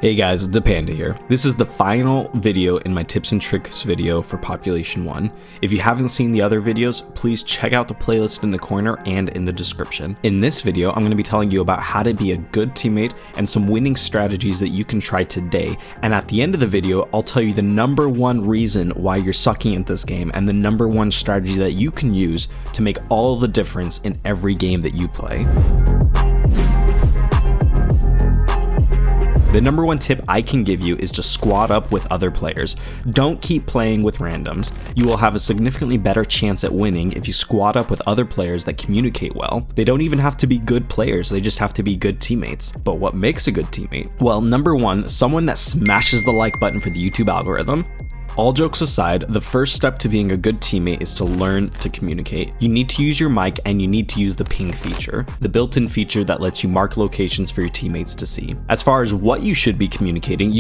Hey guys, the Panda here. This is the final video in my tips and tricks video for Population 1. If you haven't seen the other videos, please check out the playlist in the corner and in the description. In this video, I'm going to be telling you about how to be a good teammate and some winning strategies that you can try today. And at the end of the video, I'll tell you the number one reason why you're sucking at this game and the number one strategy that you can use to make all the difference in every game that you play. The number one tip I can give you is to squad up with other players. Don't keep playing with randoms. You will have a significantly better chance at winning if you squad up with other players that communicate well. They don't even have to be good players, they just have to be good teammates. But what makes a good teammate? Well, number one, someone that smashes the like button for the YouTube algorithm. All jokes aside, the first step to being a good teammate is to learn to communicate. You need to use your mic and you need to use the ping feature, the built-in feature that lets you mark locations for your teammates to see. As far as what you should be communicating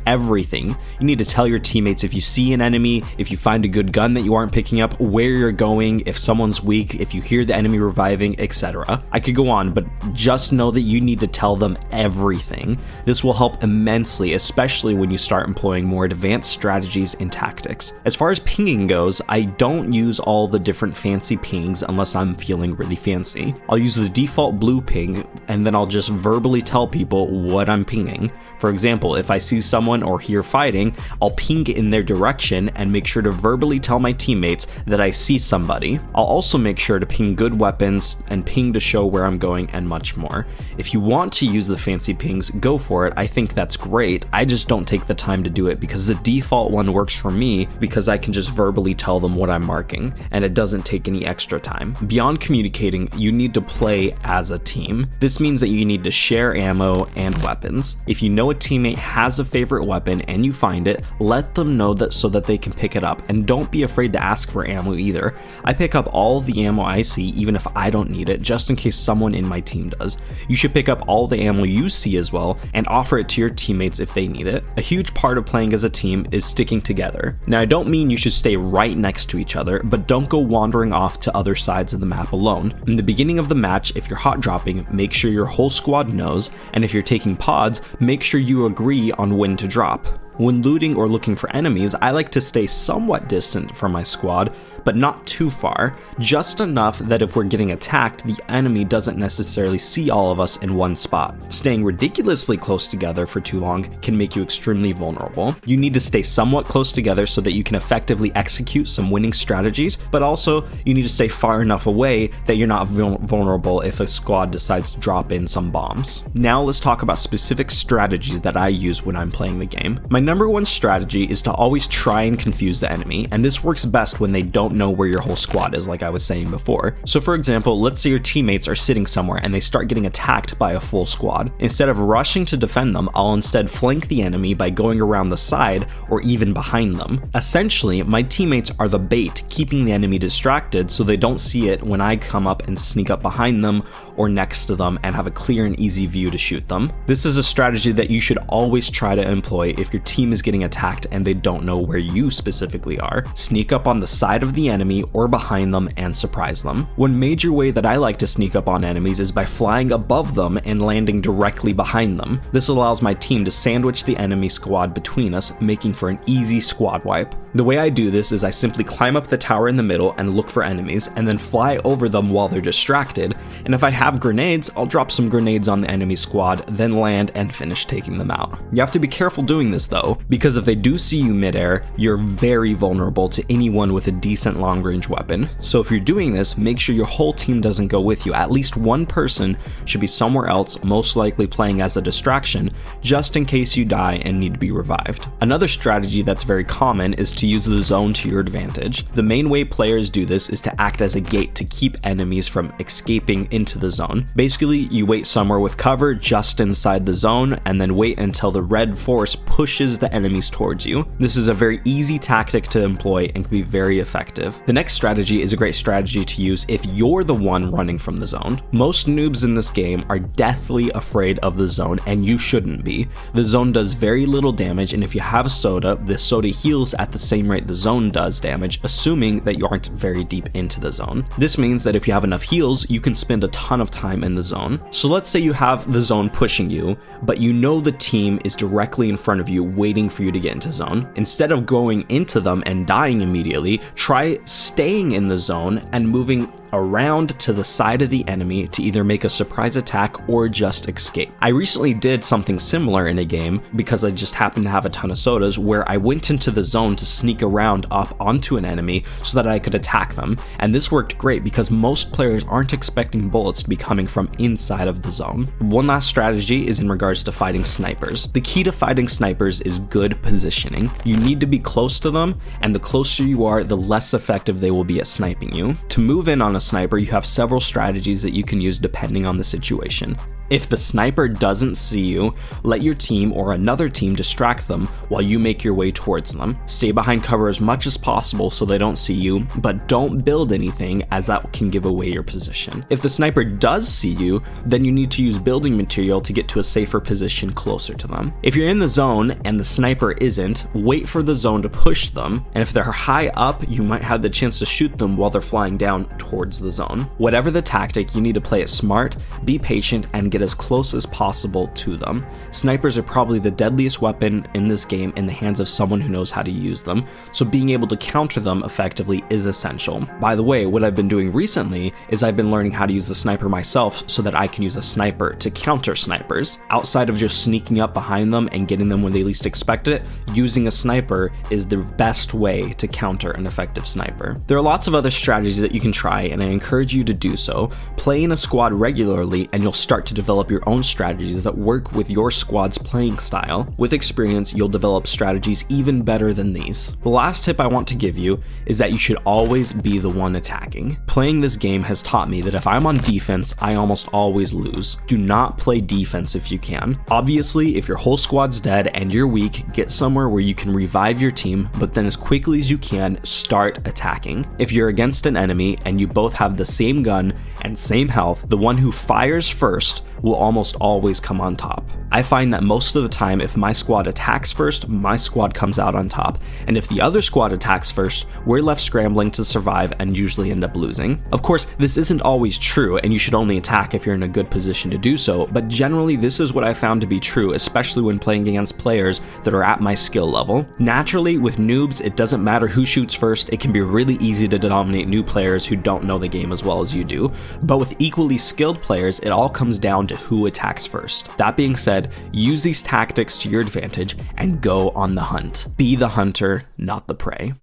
everything. You need to tell your teammates if you see an enemy, if you find a good gun that you aren't picking up, where you're going, if someone's weak, if you hear the enemy reviving, etc. I could go on, but just know that you need to tell them everything. This will help immensely, especially when you start employing more advanced strategies and tactics. As far as pinging goes, I don't use all the different fancy pings unless I'm feeling really fancy. I'll use the default blue ping and then I'll just verbally tell people what I'm pinging. For example, if I see someone or hear fighting, I'll ping in their direction and make sure to verbally tell my teammates that I see somebody. I'll also make sure to ping good weapons and ping to show where I'm going and much more. If you want to use the fancy pings, go for it. I think that's great. I just don't take the time to do it because the default one works for me because I can just verbally tell them what I'm marking and it doesn't take any extra time. Beyond communicating, you need to play as a team. This means that you need to share ammo and weapons. If you know a teammate has a favorite weapon and you find it, let them know that so that they can pick it up, and don't be afraid to ask for ammo either. I pick up all the ammo I see even if I don't need it, just in case someone in my team does. You should pick up all the ammo you see as well and offer it to your teammates if they need it. A huge part of playing as a team is sticking together. Now, I don't mean you should stay right next to each other, but don't go wandering off to other sides of the map alone. In the beginning of the match, if you're hot dropping, make sure your whole squad knows, and if you're taking pods, make sure you agree on when to drop. When looting or looking for enemies, I like to stay somewhat distant from my squad, but not too far, just enough that if we're getting attacked, the enemy doesn't necessarily see all of us in one spot. Staying ridiculously close together for too long can make you extremely vulnerable. You need to stay somewhat close together so that you can effectively execute some winning strategies, but also you need to stay far enough away that you're not vulnerable if a squad decides to drop in some bombs. Now let's talk about specific strategies that I use when I'm playing the game. My number one strategy is to always try and confuse the enemy, and this works best when they don't know where your whole squad is, like I was saying before. So for example, let's say your teammates are sitting somewhere and they start getting attacked by a full squad. Instead of rushing to defend them, I'll instead flank the enemy by going around the side or even behind them. Essentially, my teammates are the bait, keeping the enemy distracted so they don't see it when I come up and sneak up behind them or next to them and have a clear and easy view to shoot them. This is a strategy that you should always try to employ if your team is getting attacked and they don't know where you specifically are. Sneak up on the side of the enemy or behind them and surprise them. One major way that I like to sneak up on enemies is by flying above them and landing directly behind them. This allows my team to sandwich the enemy squad between us, making for an easy squad wipe. The way I do this is I simply climb up the tower in the middle and look for enemies and then fly over them while they're distracted, and if I have grenades, I'll drop some grenades on the enemy squad, then land and finish taking them out. You have to be careful doing this though, because if they do see you midair, you're very vulnerable to anyone with a decent long-range weapon. So if you're doing this, make sure your whole team doesn't go with you. At least one person should be somewhere else, most likely playing as a distraction, just in case you die and need to be revived. Another strategy that's very common is to use the zone to your advantage. The main way players do this is to act as a gate to keep enemies from escaping into the zone. Basically, you wait somewhere with cover just inside the zone and then wait until the red force pushes the enemies towards you. This is a very easy tactic to employ and can be very effective. The next strategy is a great strategy to use if you're the one running from the zone. Most noobs in this game are deathly afraid of the zone, and you shouldn't be. The zone does very little damage, and if you have a soda, the soda heals at the same rate the zone does damage, assuming that you aren't very deep into the zone. This means that if you have enough heals, you can spend a ton of of time in the zone. So let's say you have the zone pushing you, but you know the team is directly in front of you waiting for you to get into zone. Instead of going into them and dying immediately, try staying in the zone and moving around to the side of the enemy to either make a surprise attack or just escape. I recently did something similar in a game because I just happened to have a ton of sodas, where I went into the zone to sneak around up onto an enemy so that I could attack them, and this worked great because most players aren't expecting bullets to be coming from inside of the zone. One last strategy is in regards to fighting snipers. The key to fighting snipers is good positioning. You need to be close to them, and the closer you are, the less effective they will be at sniping you. To move in on a sniper, you have several strategies that you can use depending on the situation. If the sniper doesn't see you, let your team or another team distract them while you make your way towards them. Stay behind cover as much as possible so they don't see you, but don't build anything, as that can give away your position. If the sniper does see you, then you need to use building material to get to a safer position closer to them. If you're in the zone and the sniper isn't, wait for the zone to push them, and if they're high up, you might have the chance to shoot them while they're flying down towards the zone. Whatever the tactic, you need to play it smart, be patient, and get as close as possible to them. Snipers are probably the deadliest weapon in this game in the hands of someone who knows how to use them, so being able to counter them effectively is essential. By the way, what I've been doing recently is I've been learning how to use the sniper myself so that I can use a sniper to counter snipers. Outside of just sneaking up behind them and getting them when they least expect it, using a sniper is the best way to counter an effective sniper. There are lots of other strategies that you can try, and I encourage you to do so. Play in a squad regularly and you'll start to develop your own strategies that work with your squad's playing style. With experience, you'll develop strategies even better than these. The last tip I want to give you is that you should always be the one attacking. Playing this game has taught me that if I'm on defense, I almost always lose. Do not play defense if you can. Obviously, if your whole squad's dead and you're weak, get somewhere where you can revive your team, but then as quickly as you can, start attacking. If you're against an enemy and you both have the same gun and same health, the one who fires first will almost always come on top. I find that most of the time, if my squad attacks first, my squad comes out on top, and if the other squad attacks first, we're left scrambling to survive and usually end up losing. Of course, this isn't always true, and you should only attack if you're in a good position to do so, but generally this is what I found to be true, especially when playing against players that are at my skill level. Naturally, with noobs, it doesn't matter who shoots first. It can be really easy to dominate new players who don't know the game as well as you do, but with equally skilled players, it all comes down to who attacks first. That being said, use these tactics to your advantage and go on the hunt. Be the hunter, not the prey.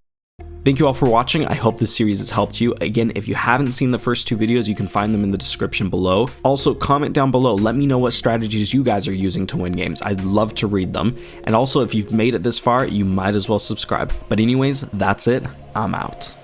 Thank you all for watching. I hope this series has helped you. Again, if you haven't seen the first two videos, you can find them in the description below. Also, comment down below. Let me know what strategies you guys are using to win games. I'd love to read them. And also, if you've made it this far, you might as well subscribe. But anyways, that's it. I'm out.